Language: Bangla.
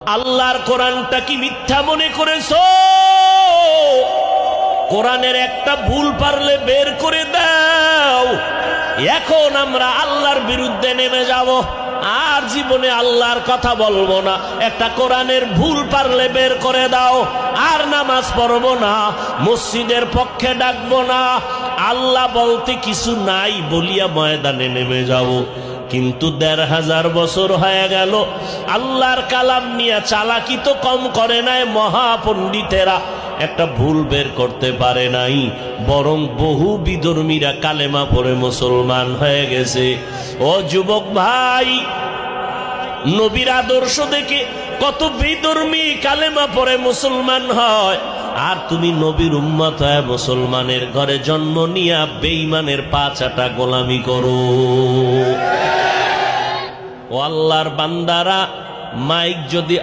আল্লাহর কোরআনটা কি মিথ্যা মনে করেছো? কোরআনের একটা ভুল পারলে বের করে দাও। এখন আমরা আল্লাহর বিরুদ্ধে নেমে যাব, আর জীবনে আল্লাহর কথা বলবো না। একটা কোরআনের ভুল পারলে বের করে দাও, আর নামাজ পড়বো না, মসজিদের পক্ষে ডাকবো না, আল্লাহ বলতে কিছু নাই বলিয়া ময়দানে নেমে যাব। কিন্তু ১৫০০ বছর হয়ে গেল, আল্লাহর কালাম নিয়ে চালাকি তো কম করে নাই মহাপণ্ডিতেরা, একটা ভুল বের করতে পারে নাই, বরং বহু বিধর্মীরা কালেমা পড়ে মুসলমান হয়ে গেছে। ও যুবক ভাই, নবীর আদর্শ দেখে কত বিধর্মী কালেমা পড়ে মুসলমান হয়, আর তুমি নবীর উম্মত হয়ে মুসলমানের ঘরে জন্ম নিয়া বেঈমানের পা চাটা গোলামি করো। ও আল্লাহর বান্দারা, মাইক যদি